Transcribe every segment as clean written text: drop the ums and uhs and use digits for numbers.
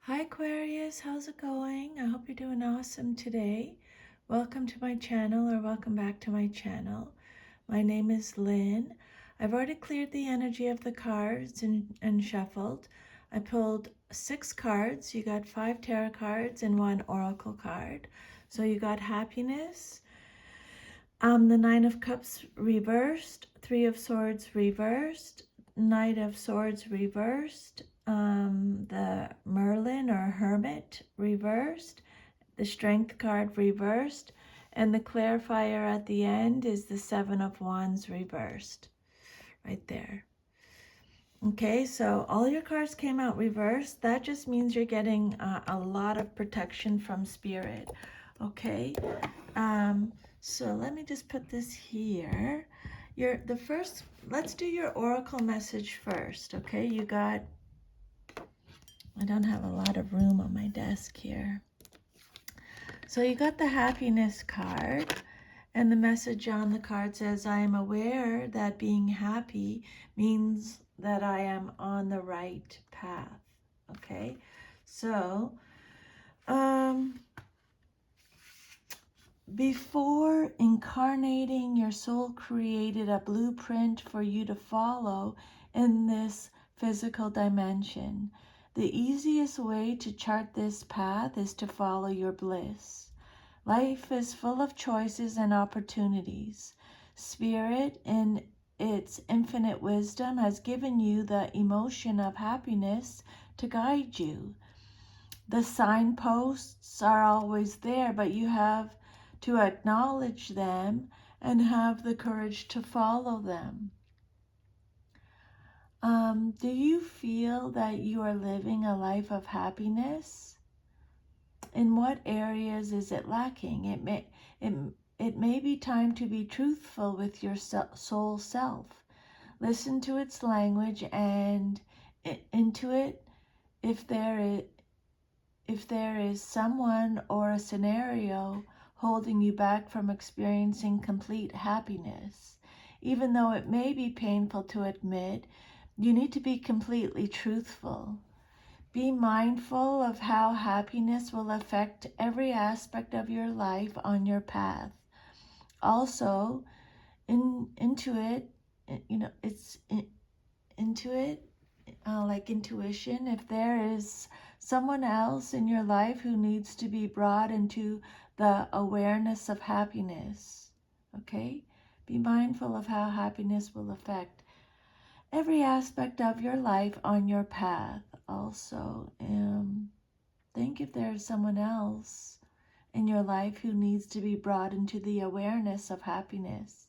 Hi Aquarius, how's it going? I hope you're doing awesome today. Welcome to my channel, or welcome back to my channel. My name is Lynn. I've already cleared the energy of the cards and shuffled. I pulled 6 cards. You got 5 tarot cards and 1 oracle card. So you got happiness, the 9 of Cups reversed, 3 of Swords reversed, Knight of Swords reversed, the Merlin or Hermit reversed, the Strength card reversed, and the Clarifier at the end is the 7 of Wands reversed, right there. Okay, so all your cards came out reversed. That just means you're getting a lot of protection from Spirit, okay? So let me just put this here. Let's do your oracle message first, okay? You got, I don't have a lot of room on my desk here. So you got the happiness card, and the message on the card says, I am aware that being happy means that I am on the right path, okay? So, before incarnating, your soul created a blueprint for you to follow in this physical dimension. The easiest way to chart this path is to follow your bliss. Life is full of choices and opportunities. Spirit, in its infinite wisdom, has given you the emotion of happiness to guide you. The signposts are always there, but you have to acknowledge them and have the courage to follow them. Do you feel that you are living a life of happiness? In what areas is it lacking? It may be time to be truthful with your soul self. Listen to its language and intuit if there is someone or a scenario holding you back from experiencing complete happiness. Even though it may be painful to admit, you need to be completely truthful. Be mindful of how happiness will affect every aspect of your life on your path. Also, intuit, like intuition, if there is someone else in your life who needs to be brought into the awareness of happiness, okay? Be mindful of how happiness will affect every aspect of your life on your path. Also, think if there's someone else in your life who needs to be brought into the awareness of happiness.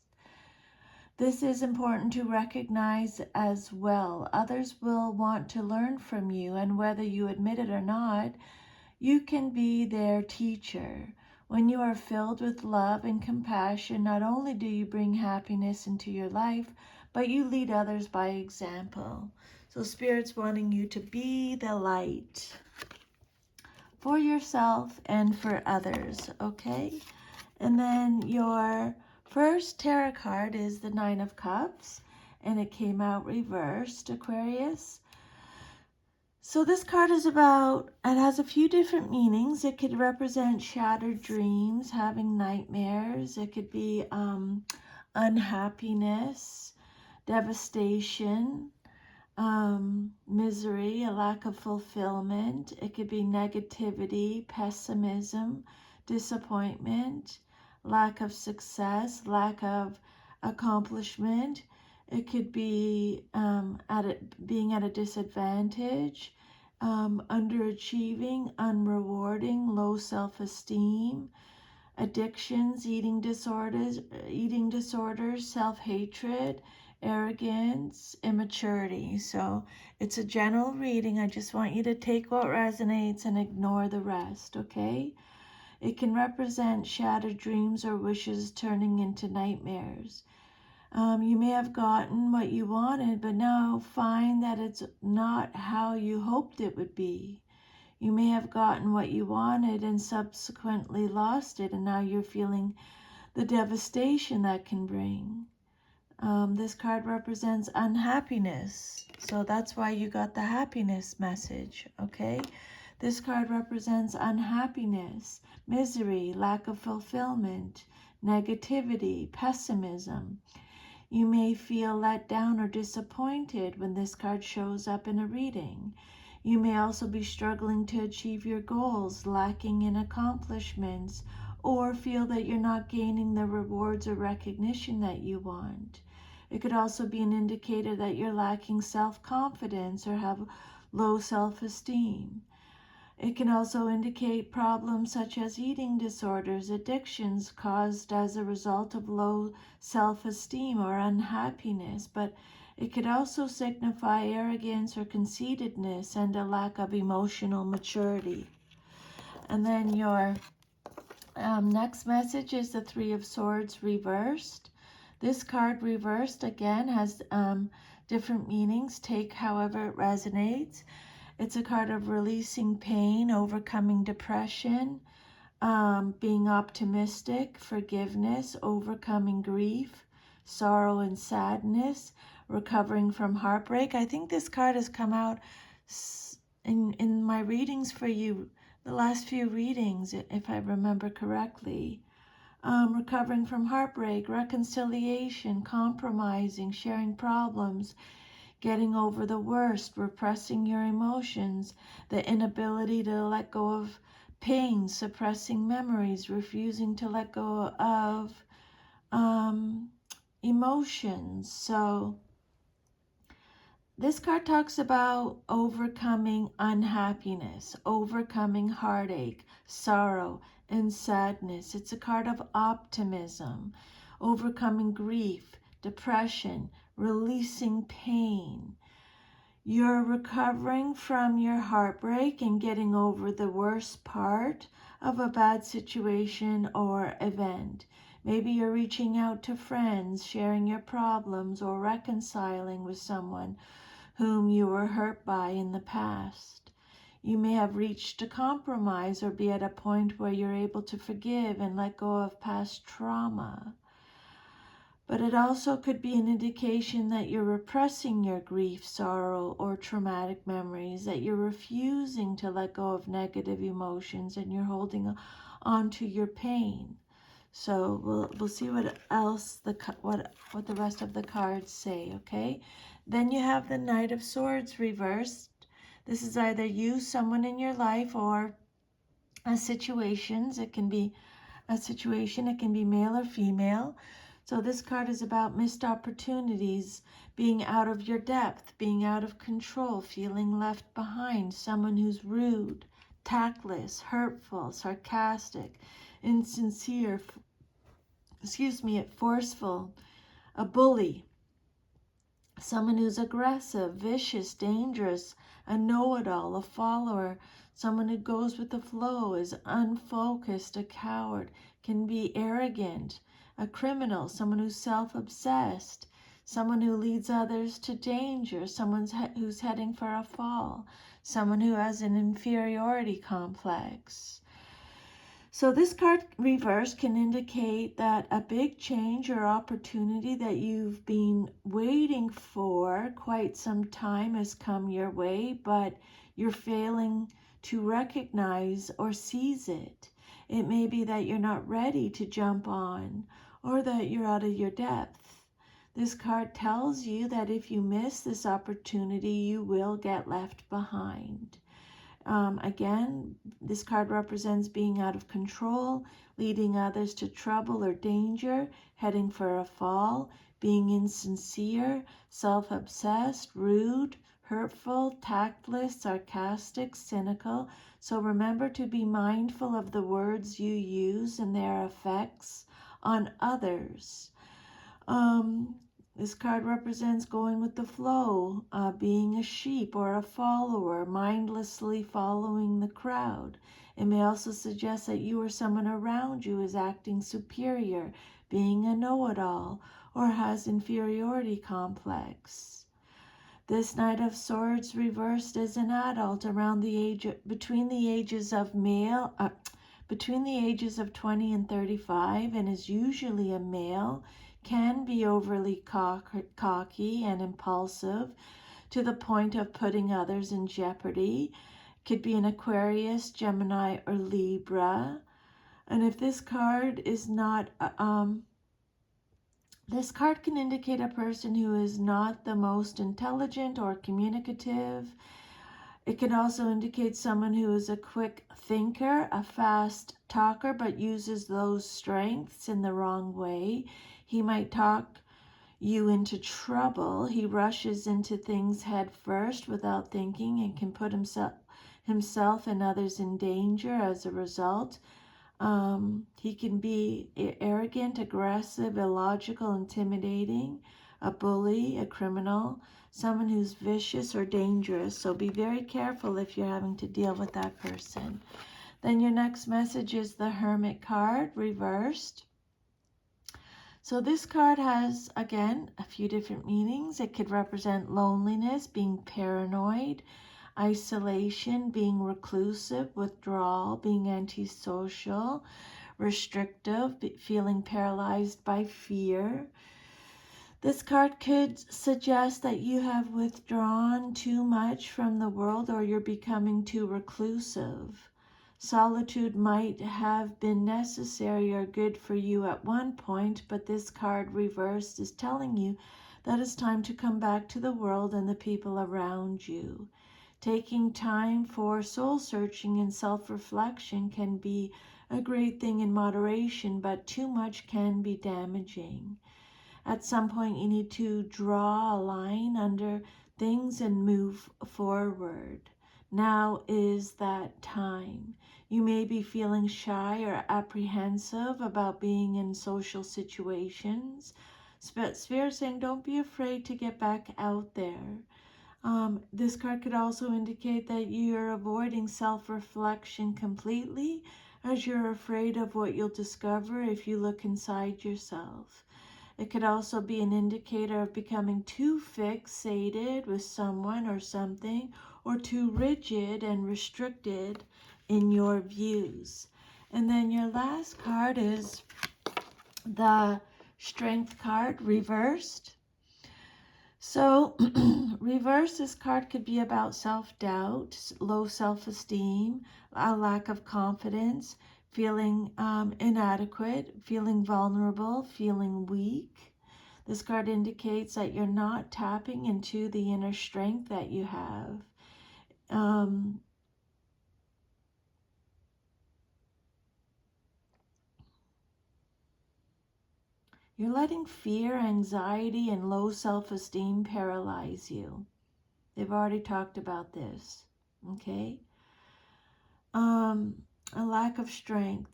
This is important to recognize as well. Others will want to learn from you, and whether you admit it or not, you can be their teacher. When you are filled with love and compassion, not only do you bring happiness into your life, but you lead others by example. So Spirit's wanting you to be the light for yourself and for others, okay? And then your first tarot card is the 9 of Cups, and it came out reversed, Aquarius. So this card is about, it has a few different meanings. It could represent shattered dreams, having nightmares. It could be unhappiness, devastation, misery, a lack of fulfillment. It could be negativity, pessimism, disappointment, lack of success, lack of accomplishment. It could be being at a disadvantage, underachieving, unrewarding, low self-esteem, addictions, eating disorders, self-hatred, arrogance, immaturity. So it's a general reading. I just want you to take what resonates and ignore the rest, okay? It can represent shattered dreams or wishes turning into nightmares. You may have gotten what you wanted, but now find that it's not how you hoped it would be. You may have gotten what you wanted and subsequently lost it, and now you're feeling the devastation that can bring. This card represents unhappiness, so that's why you got the happiness message, okay? This card represents unhappiness, misery, lack of fulfillment, negativity, pessimism. You may feel let down or disappointed when this card shows up in a reading. You may also be struggling to achieve your goals, lacking in accomplishments, or feel that you're not gaining the rewards or recognition that you want. It could also be an indicator that you're lacking self-confidence or have low self-esteem. It can also indicate problems such as eating disorders, addictions caused as a result of low self-esteem or unhappiness, but it could also signify arrogance or conceitedness and a lack of emotional maturity. And then your next message is the Three of Swords reversed. This card reversed again has different meanings. Take however it resonates. It's a card of releasing pain, overcoming depression, being optimistic, forgiveness, overcoming grief, sorrow and sadness, recovering from heartbreak. I think this card has come out in my readings for you, the last few readings, if I remember correctly. Recovering from heartbreak, reconciliation, compromising, sharing problems, getting over the worst, repressing your emotions, the inability to let go of pain, suppressing memories, refusing to let go of emotions. So this card talks about overcoming unhappiness, overcoming heartache, sorrow, and sadness. It's a card of optimism, overcoming grief, depression, releasing pain. You're recovering from your heartbreak and getting over the worst part of a bad situation or event. Maybe you're reaching out to friends, sharing your problems, or reconciling with someone whom you were hurt by in the past. You may have reached a compromise or be at a point where you're able to forgive and let go of past trauma. But it also could be an indication that you're repressing your grief, sorrow, or traumatic memories, that you're refusing to let go of negative emotions and you're holding on to your pain. So we'll see what else what the rest of the cards say, okay? Then you have the Knight of Swords reversed. This is either you, someone in your life, or situations. It can be a situation, it can be male or female. So this card is about missed opportunities, being out of your depth, being out of control, feeling left behind, someone who's rude, tactless, hurtful, sarcastic, insincere, forceful, a bully, someone who's aggressive, vicious, dangerous, a know-it-all, a follower, someone who goes with the flow, is unfocused, a coward, can be arrogant, a criminal, someone who's self-obsessed, someone who leads others to danger, someone who's heading for a fall, someone who has an inferiority complex. So this card reverse can indicate that a big change or opportunity that you've been waiting for quite some time has come your way, but you're failing to recognize or seize it. It may be that you're not ready to jump on, or that you're out of your depth. This card tells you that if you miss this opportunity, you will get left behind. Again, this card represents being out of control, leading others to trouble or danger, heading for a fall, being insincere, self-obsessed, rude, hurtful, tactless, sarcastic, cynical. So remember to be mindful of the words you use and their effects on others. This card represents going with the flow, being a sheep or a follower, mindlessly following the crowd. It may also suggest that you or someone around you is acting superior, being a know-it-all, or has inferiority complex. This Knight of Swords reversed is an adult between the ages of 20 and 35, and is usually a male, can be overly cocky and impulsive to the point of putting others in jeopardy, Could be an Aquarius, Gemini, or Libra. And if this card is not, this card can indicate a person who is not the most intelligent or communicative. It can also indicate someone who is a quick thinker, a fast talker, but uses those strengths in the wrong way. He might talk you into trouble. He rushes into things head first without thinking and can put himself and others in danger as a result. He can be arrogant, aggressive, illogical, intimidating, a bully, a criminal, someone who's vicious or dangerous. So be very careful if you're having to deal with that person. Then your next message is the Hermit card, reversed. So this card has, again, a few different meanings. It could represent loneliness, being paranoid, isolation, being reclusive, withdrawal, being antisocial, restrictive, feeling paralyzed by fear. This card could suggest that you have withdrawn too much from the world or you're becoming too reclusive. Solitude might have been necessary or good for you at one point, but this card reversed is telling you that it's time to come back to the world and the people around you. Taking time for soul searching and self-reflection can be a great thing in moderation, but too much can be damaging. At some point, you need to draw a line under things and move forward. Now is that time. You may be feeling shy or apprehensive about being in social situations. Spirit saying, don't be afraid to get back out there. This card could also indicate that you're avoiding self-reflection completely, as you're afraid of what you'll discover if you look inside yourself. It could also be an indicator of becoming too fixated with someone or something, or too rigid and restricted in your views. And then your last card is the Strength card, reversed. So reverse, this card could be about self-doubt, low self-esteem, a lack of confidence, feeling inadequate, feeling vulnerable, feeling weak. This card indicates that you're not tapping into the inner strength that you have. You're letting fear, anxiety, and low self-esteem paralyze you. They've already talked about this, okay? A lack of strength.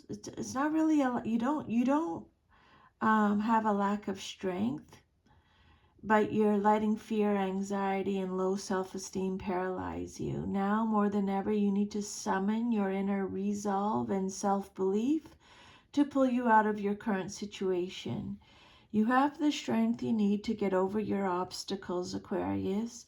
It's not really you don't have a lack of strength, but you're letting fear, anxiety, and low self-esteem paralyze you. Now more than ever, you need to summon your inner resolve and self-belief to pull you out of your current situation. You have the strength you need to get over your obstacles, Aquarius.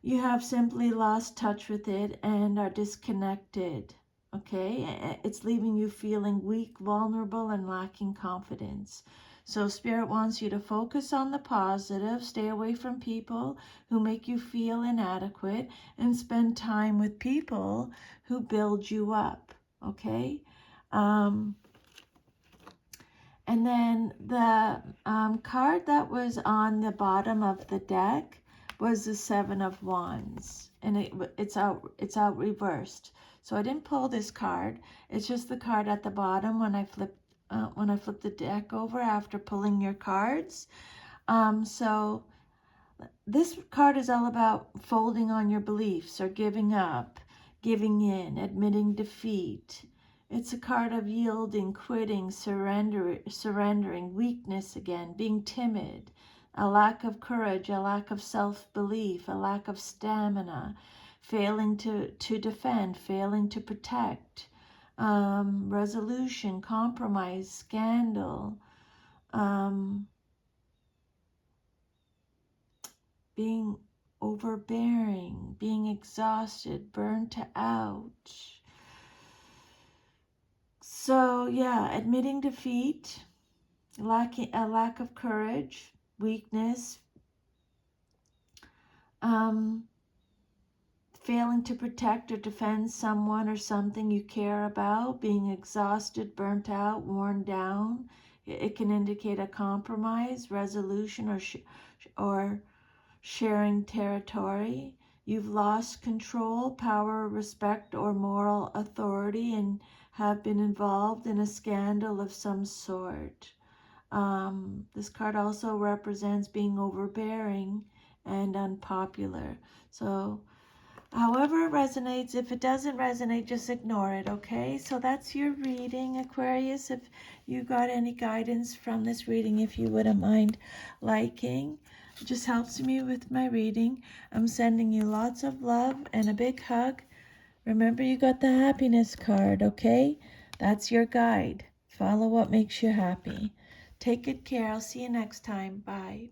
You have simply lost touch with it and are disconnected, okay? It's leaving you feeling weak, vulnerable, and lacking confidence. So Spirit wants you to focus on the positive, stay away from people who make you feel inadequate, and spend time with people who build you up, okay? And then the card that was on the bottom of the deck was the Seven of Wands, and it's out reversed. So I didn't pull this card. It's just the card at the bottom when I flip the deck over after pulling your cards. So this card is all about folding on your beliefs or giving up, giving in, admitting defeat. It's a card of yielding, quitting, surrendering, weakness again, being timid, a lack of courage, a lack of self-belief, a lack of stamina, failing to defend, failing to protect, resolution, compromise, scandal, being overbearing, being exhausted, burnt out. So yeah, admitting defeat, a lack of courage, weakness, failing to protect or defend someone or something you care about, being exhausted, burnt out, worn down. It can indicate a compromise, resolution, or sharing territory. You've lost control, power, respect, or moral authority and have been involved in a scandal of some sort. This card also represents being overbearing and unpopular. So however it resonates, if it doesn't resonate, just ignore it, okay? So that's your reading, Aquarius. If you got any guidance from this reading, if you wouldn't mind liking, it just helps me with my reading. I'm sending you lots of love and a big hug. Remember, you got the happiness card, okay? That's your guide. Follow what makes you happy. Take good care. I'll see you next time. Bye.